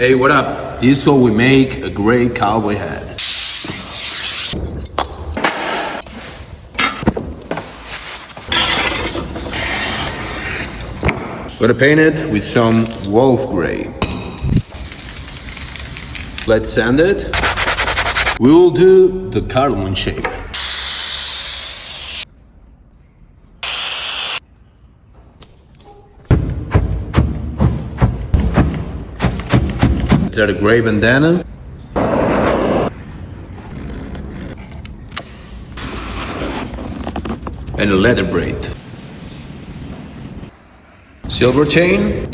Hey, what up? This is how we make a great cowboy hat. Gonna paint it with some wolf gray. Let's sand it. We will do the cardamom shape. Is that a gray bandana? And a leather braid. Silver chain.